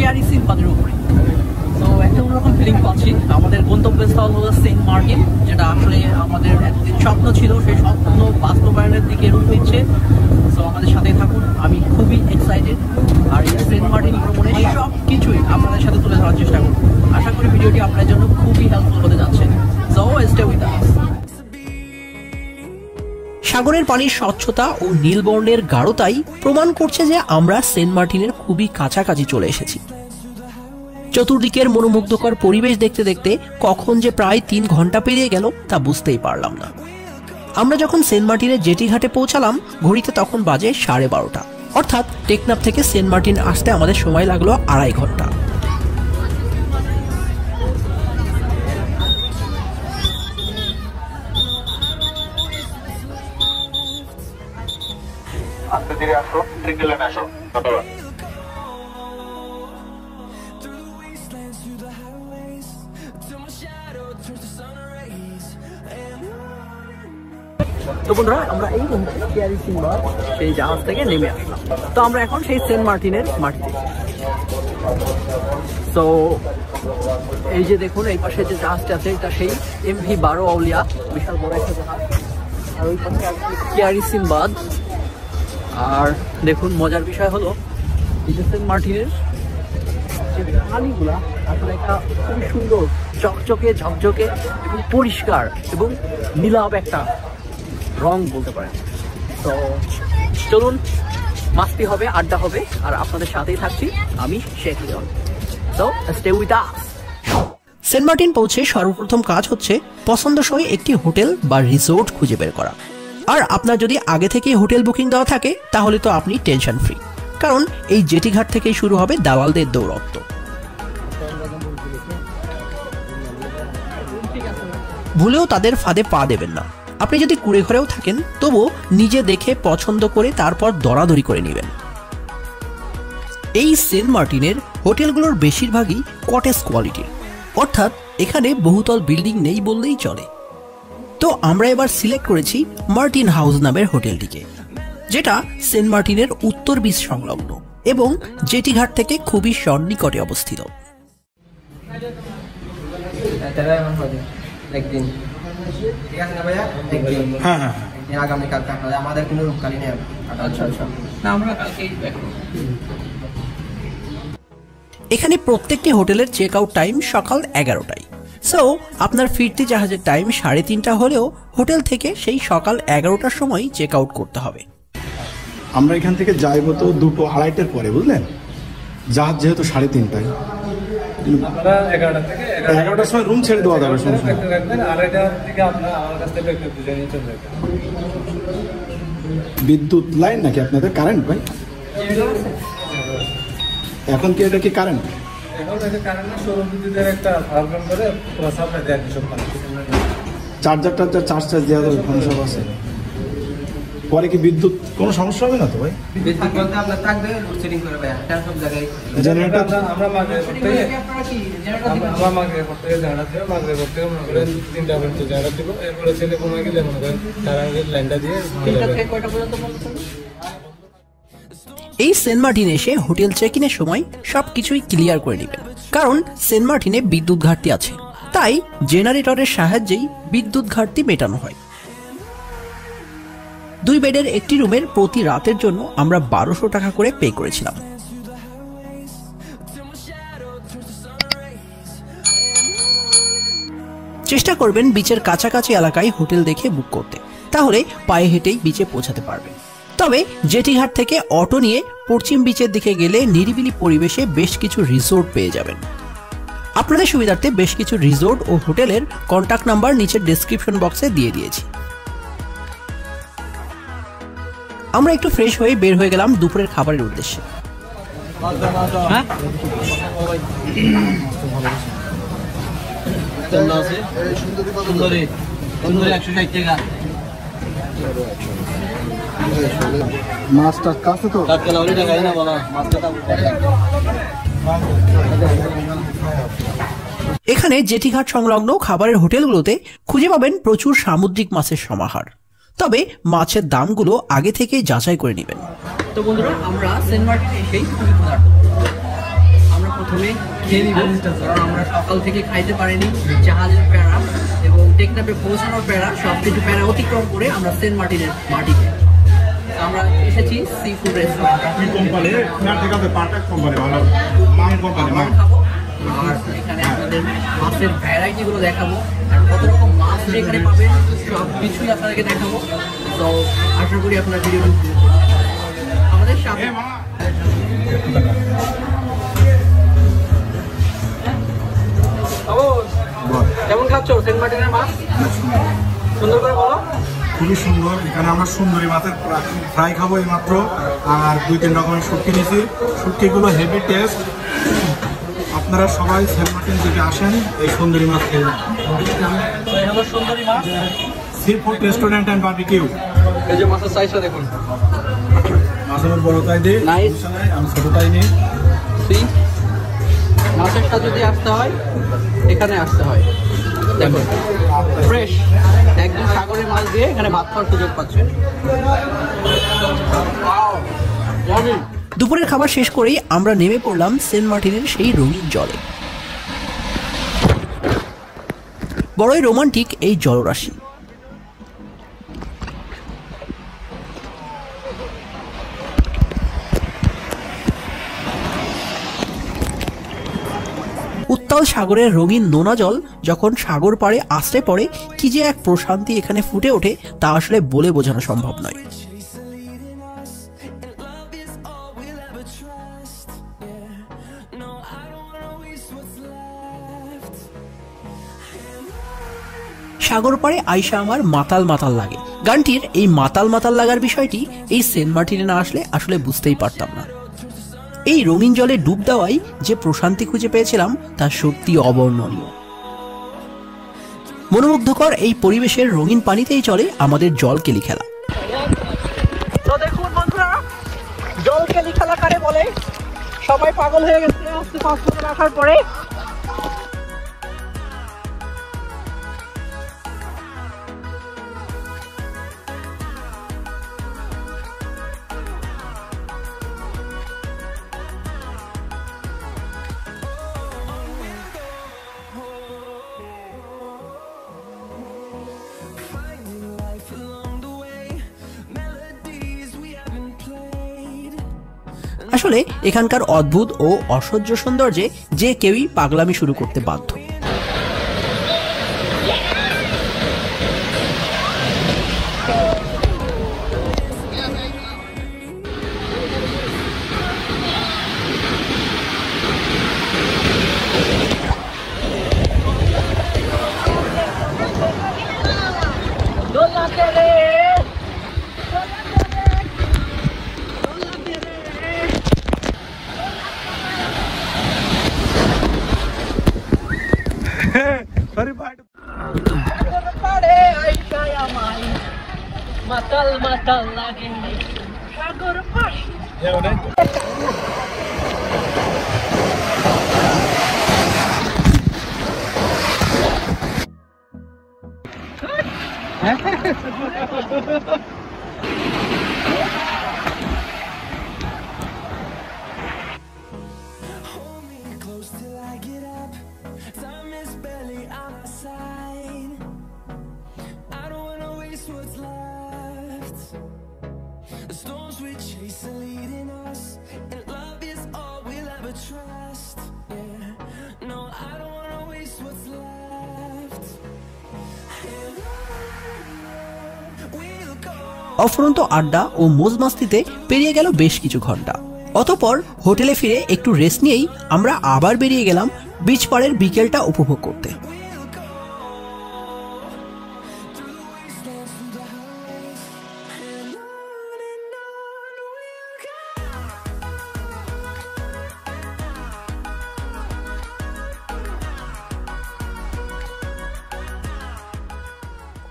কেয়ারি সিম্বাদের উপরে। তো একটা অন্যরকম ফিলিং পাচ্ছি। আমাদের গন্তব্যস্থল হলো সেন্ট মার্টিন, যেটা আসলে আমাদের এতদিন স্বপ্ন ছিল, সেই স্বপ্ন বাস্তবায়নের দিকে রূপ নিচ্ছে। তো আমাদের সাথেই থাকুন, আমি খুবই এক্সাইটেড। আর এই সেন্ট মার্টিন ভ্রমণে সব কিছুই আপনাদের সাথে তুলে ধরার চেষ্টা করব। আশা করি ভিডিওটি আপনার জন্য খুবই হেল্পফুল হতে যাচ্ছে। সো স্টে উইথ আস। সাগরের পানির স্বচ্ছতা ও নীলবর্ণের গাঢ়তাই প্রমাণ করছে যে আমরা সেন্ট মার্টিনের খুবই কাছাকাছি চলে এসেছি। চতুর্দিকের মনোমুগ্ধকর পরিবেশ দেখতে দেখতে কখন যে প্রায় 3 ঘন্টা পেরিয়ে গেল তা বুঝতেই পারলাম না। আমরা যখন সেন্ট মার্টিনের জেটি ঘাটে পৌঁছালাম, ঘড়িতে তখন বাজে 12:30। অর্থাৎ টেকনাফ থেকে সেন্ট মার্টিন আসতে আমাদের সময় লাগলো 2.5 ঘন্টা। আস্তে ধীরে আসো, ট্রিপল লাইনে আসো। ধন্যবাদ। তো বন্ধুরা, আমরা এই মুহূর্তে কেয়ারি সিম্বা সেই জাহাজ থেকে নেমে আসলাম। তো আমরা এখন সেই সেন্ট মার্টিনের মাটিতে। তো এই যে দেখুন, এই পাশে যে জাহাজটা আছে এটা সেই MV-12 আউলিয়া, বিশাল বড় একটা জাহাজ। আর ওই পাশে কেয়ারি সিম্বাদ। আর দেখুন, মজার বিষয় হলো এই যে সেন্ট মার্টিনের যে পানিগুলা আসলে একটা খুবই সুন্দর, চকচকে ঝকঝকে এবং পরিষ্কার এবং নীলাভ একটা রং বলতে পারেন। তো চলুন, মাস্তি হবে, আড্ডা হবে, আর আপনাদের সাথেই থাকছি আমি Sheikh Leon. So stay with us. Saint Martin পৌঁছে সর্বপ্রথম কাজ হচ্ছে পছন্দসই একটি হোটেল বা রিসোর্ট খুঁজে বের করা। আর আপনার যদি আগে থেকেই হোটেল বুকিং দেওয়া থাকে তাহলে তো আপনি টেনশন ফ্রি, কারণ এই জেটি ঘাট থেকেই শুরু হবে দালালদের দৌরত্ব। ভুলেও তাদের ফাঁদে পা দেবেন না। আপনি যদি কুড়ে ঘরেও থাকেন তবুও নিজে দেখে পছন্দ করে তারপর দরাদরি করে নেবেন। এই সেন্ট মার্টিনের হোটেলগুলোর বেশিরভাগই কটেজ কোয়ালিটির, অর্থাৎ এখানে বহুতল বিল্ডিং নেই বললেই চলে। তো আমরা এবার সিলেক্ট করেছি মার্টিন হাউস নামের হোটেলটিকে, যেটা সেন্ট মার্টিনের উত্তর বিচ সংলগ্ন এবং জেটি ঘাট থেকে খুবই সন্নিকটে অবস্থিত। একদিন ঠিক আছে না ভাইয়া? হ্যাঁ হ্যাঁ, আগামীকাল আমাদের কোনো রূপকালী নেই। আচ্ছা আচ্ছা, না আমরা কালকেই ব্যাক করব। এখানে প্রত্যেকটি হোটেলের চেক আউট টাইম সকাল 11টায়। সো আপনার ফিরতি জাহাজের টাইম 3:30 হলেও হোটেল থেকে সেই সকাল 11টার সময় চেক আউট করতে হবে। আমরা এখান থেকে যাইবো তো 2:30 পরে, বুঝলেন? জাহাজ যেহেতু 3:30টায়, 11টার সময় রুম ছেড়ে দেওয়া যাবে। বিদ্যুৎ লাইন নাকি আপনাদের? কারেন্ট ভাই এখন কি? এটা কি কারেন্ট? চার্জার চার্জ দেওয়া যাবে, কোনো সব আছে। পরে কি বিদ্যুৎ কোনো সমস্যা হবে না তো ভাই? বিদ্যুৎ বলতে আপনার থাকবে লোডশেডিং করে ভাইয়া, সব জায়গায় জেনারেটর আমরা মাঝে করতে আমরা মাঝে করতে জানাতে মাঝে করতে মনে করেন 3টা পর্যন্ত জানা দিব। এরপরে ছেলে কোনো গেলে মনে করেন তারা লাইনটা দিয়ে এই সেন্ট মার্টিনে এসে হোটেল চেক ইনের সময় সবকিছুই ক্লিয়ার করে নেবেন, কারণ সেন্ট মার্টিনে বিদ্যুৎ ঘাটতি আছে, তাই জেনারেটরের সাহায্যেই বিদ্যুৎ ঘাটতি মেটানো হয়। 2 বেডের একটি রুমের প্রতি রাতের জন্য আমরা 1200 টাকা করে পে করেছিলাম। চেষ্টা করবেন বিচের কাছাকাছি এলাকায় হোটেল দেখে বুক করতে, তাহলে পায়ে হেঁটেই বিচে পৌঁছাতে পারবেন। তবে জেটি ঘাট থেকে অটো নিয়ে পশ্চিম বিচের দিকে গেলে নিরিবিলি পরিবেশে বেশ কিছু রিসোর্ট পেয়ে যাবেন। আপনাদের সুবিধার্থে বেশ কিছু রিসোর্ট ও হোটেলের কন্ট্যাক্ট নাম্বার নিচের ডেসক্রিপশন বক্সে দিয়ে দিয়েছি। আমরা একটু ফ্রেশ হয়ে বের হয়ে গেলাম দুপুরের খাবারের উদ্দেশ্যে। মাছটা কাছে তো এখানে জেটিঘাট সংলগ্ন খাবারের হোটেলগুলোতে খুঁজে পাবেন প্রচুর সামুদ্রিক মাছের সমাহার, তবে মাছের দামগুলো আগে থেকেই যাচাই করে নেবেন। তো বন্ধুরা, আমরা সেন্ট মার্টিনে এসেই খুবই ক্ষুধার্ত। আমরা প্রথমে খেয়ে নিব, কারণ আমরা সকাল থেকে খাইতে পারিনি। জাহাজের প্যারা এবং টেকনাফে পৌঁছানোর প্যারা, সব কিছু প্যারা অতিক্রম করে আমরা সেন্ট মার্টিনের মাটিতে আমরা এসেছি সি ফুড রেস্টুরেন্ট খাবো। আর এখানে আপনাদের মাছের ভ্যারাইটিগুলো দেখাবো, আর কত রকম মাছ এখানে পাবেন সব কিছুই আপনাদেরকে দেখাবো। তো আশা করি আপনার ভিডিওটি আমাদের সাথে। কেমন খাচ্ছ সেন্ট মার্টিনের মাছ? সুন্দর করে বলো। খুবই সুন্দর। এখানে আমরা সুন্দরী মাছের ফ্রাই খাবো এইমাত্র, আর 2-3 রকমের শুটকি নিয়েছি। শুটকিগুলো হেভি টেস্ট। আপনারা সবাই সেন্ট মার্টিন থেকে আসেন এই সুন্দরী মাছ খেয়ে যান। সুন্দরী মাছ, sea food restaurant and barbecue. এই যে মাছের সাইজটা দেখুন, মাছের বড় তাই দিই, আমি ছোটটাই নিই। মাছের সাথে যদি আসতে হয় এখানে আসতে হয়। দেখুন ফ্রেশ একদম সাগরের মাছ দিয়ে এখানে ভাত খাওয়ার সুযোগ পাচ্ছেন। দুপুরের খাবার শেষ করেই আমরা নেমে পড়লাম সেন্ট মার্টিনের সেই রঙিন জলে। বড়ই রোমান্টিক এই জলরাশি। উত্তাল সাগরের রঙিন নোনা জল যখন সাগর পাড়ে আশ্রে পড়ে, কি যে এক প্রশান্তি এখানে ফুটে ওঠে তা আসলে বলে বোঝানো সম্ভব নয়। সাগর পাড়ে আইসা আমার মাতাল মাতাল লাগে। গানটির এই মাতাল মাতাল লাগার বিষয়টি এই সেন্ট মার্টিনে না আসলে আসলে বুঝতেই পারতাম না। এই রঙিন জলে ডুব দেওয়াই যে প্রশান্তি খুঁজে পেয়েছিলাম তা সত্যি অবর্ণনীয়। মনোমুগ্ধকর এই পরিবেশের রঙিন পানিতেই চলে আমাদের জল কেলি খেলা। তো দেখুন বন্ধুরা, জল কেলি খেলা কারে বলে, সবাই পাগল হয়ে গেছে আজকে 5 বছর রাখার পরে। আসলে এখানকার অদ্ভুত ও অসহ্য সৌন্দর্যে যে কেউই পাগলামি শুরু করতে বাধ্য। মাতাল মাতাল লাগে সাগর পাড়ে। The storms we chase are leading us, and love is all we'll ever trust. Yeah, no, I don't wanna waste what's left. And on we'll go. অফুরন্ত আড্ডা ও মজমাস্তিতে পেরিয়ে গেল বেশ কিছু ঘন্টা। অতঃপর হোটেলে ফিরে একটু রেস্ট নিয়েই আমরা আবার বেরিয়ে গেলাম বিচ পাড়ের বিকেলটা উপভোগ করতে।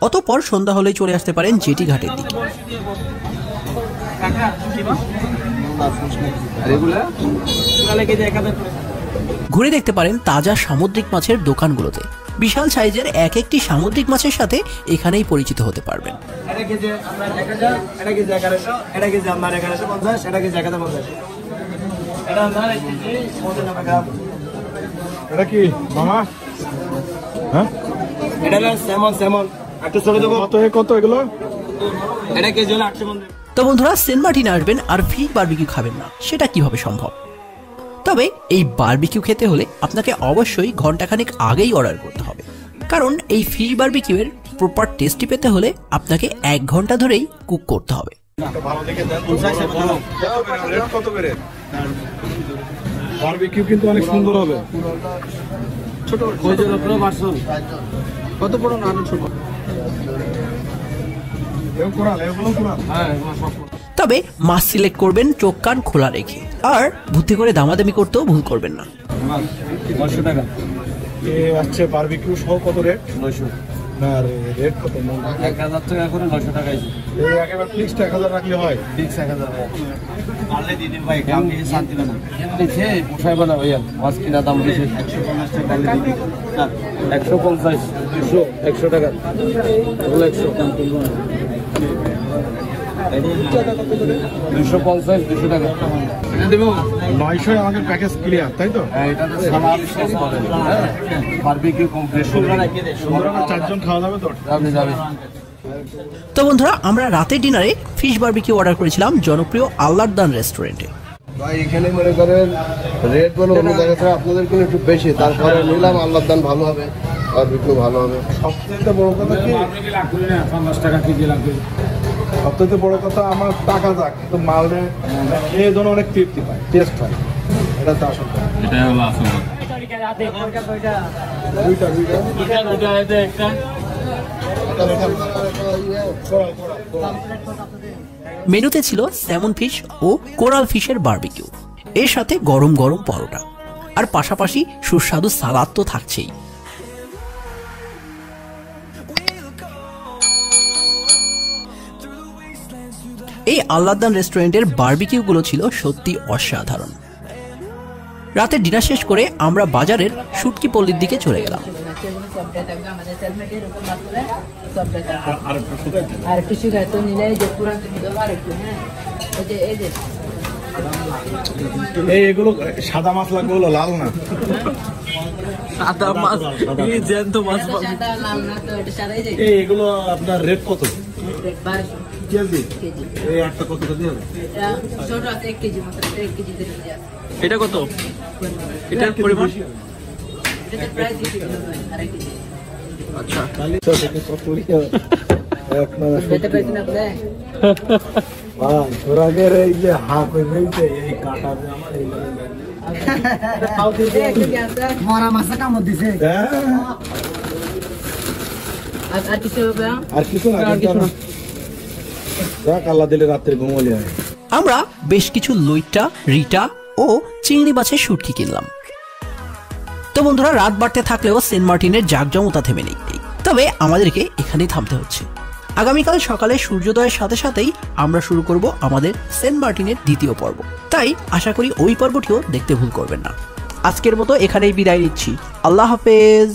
অতঃপর সন্ধ্যা হলেই চলে আসতে পারেন জেটি ঘাটের দিকে। ঘুরে দেখতে পারেন তাজা সামুদ্রিক মাছের দোকানগুলোতে। বিশাল সাইজের এক একটি সামুদ্রিক মাছের সাথে এখানেই পরিচিত হতে পারবেন। এটা এটা কি মামা? হ্যাঁ এটা না স্যামন একটু ছোট দেবো। কত এগুলো? এটা কেজি হলো 800 মন। তো বন্ধুরা, সেন্ট মার্টিন আসবেন আর ফিশ বারবিকিউ খাবেন না, সেটা কিভাবে সম্ভব? তবে এই বারবিকিউ খেতে হলে আপনাকে অবশ্যই ঘন্টাখানেক আগেই অর্ডার করতে হবে, কারণ এই ফিশ বারবিকিউ এর প্রপার টেস্টি পেতে হলে আপনাকে 1 ঘন্টা ধরেই কুক করতে হবে। বারবিকিউ কিন্তু অনেক সুন্দর হবে। ছোট কত বড় না ছোট? হ্যাঁ তবে মাছ সিলেক্ট করবেন চোখ কান খোলা রেখে, আর বুদ্ধি করে দামাদামি করতেও ভুল করবেন না। 900 টাকা। আচ্ছা বারবিকিউ সহ কত রেট? 900। না রেট কত? 1000 টাকা করে 900 টাকা। একেবারে ফিক্সড 1000 রাখলে হয়? ফিক্স 1000 পারলে দিদিন ভাই, দাম দিয়ে শান্তি না। এমনিতে পোষাইবে না ভাইয়া, মাছ কিনা দাম বেশি। 150 টাকা পারলে দিদি। না 150 200 100 টাকা। বলে 100 দাম কিনবো না। 250 200 টাকা। এটা দেবো 900 আমাদের প্যাকেজ ক্লিয়ার, তাই তো? হ্যাঁ, এটা তো সালাদ শেষ করে। হ্যাঁ, বারবিকিউ কমপ্লিট। সুন্দর 4 জন খাওয়া যাবে তো? যাবে। তো বন্ধুরা, আমরা রাতের ডিনারে ফিশ বারবিকিউ অর্ডার করেছিলাম জনপ্রিয় আল্লাহর দান রেস্টুরেন্টে। ভাই এখানে মনে করেন রেট বলে অন্য জায়গা থেকে আপনাদের কিন্তু একটু বেশি, তারপরে নিলাম আল্লাহর দান ভালো হবে আর বিক্রি ভালো হবে। সবচেয়ে বড় কথা কি? 50 টাকা কেজি লাগবে। সবচেয়ে বড় কথা আমার টাকা যাক, কিন্তু মালটা খেয়ে যেন অনেক তৃপ্তি পায়, টেস্ট হয়, এটা তো আসল কথা। এটা হলো আসল কথা। মেনুতে ছিল স্যামন ফিশ ও কোরাল ফিশের বারবিকিউ, এর সাথে গরম গরম পরোটা, আর পাশাপাশি সুস্বাদু সালাদ তো থাকছেই। এই আল্লাহর দান রেস্টুরেন্টের বারবিকিউ গুলো ছিল সত্যি অসাধারণ। রাতে ডিনার শেষ করে আমরা বাজারের শুটকি পল্লীর দিকে চলে গেলাম। এগুলো সাদা মাছ লাগবে, হলো লাল না। সাদা মাছ, জ্যান্ত মাছ। এগুলো আপনার রেট কত কেজি? এই একটা কত কেজি হবে? এটা কত? এটার পরিমাণ আচ্ছা। এই যে হাফ হয়েছে এই কাটা আমার মরা মাছ কামড় দিছে। আর কিছু হবে? আর কিছু না, আল্লাহ দিলে রাত্রে ঘুমলে। আমরা বেশ কিছু লইট্টা, রিটা ও চিংড়ি মাছের শুটকি কিনলাম। তো বন্ধুরা, রাত বাড়তে থাকলেও সেন্ট মার্টিনের জাঁকজমকতা থেমে নেই, তবে আমাদেরকে এখানেই থামতে হচ্ছে। আগামীকাল সকালে সূর্যোদয়ের সাথে সাথেই আমরা শুরু করব আমাদের সেন্ট মার্টিনের দ্বিতীয় পর্ব, তাই আশা করি ওই পর্বটিও দেখতে ভুল করবেন না। আজকের মতো এখানেই বিদায় নিচ্ছি। আল্লাহ হাফেজ।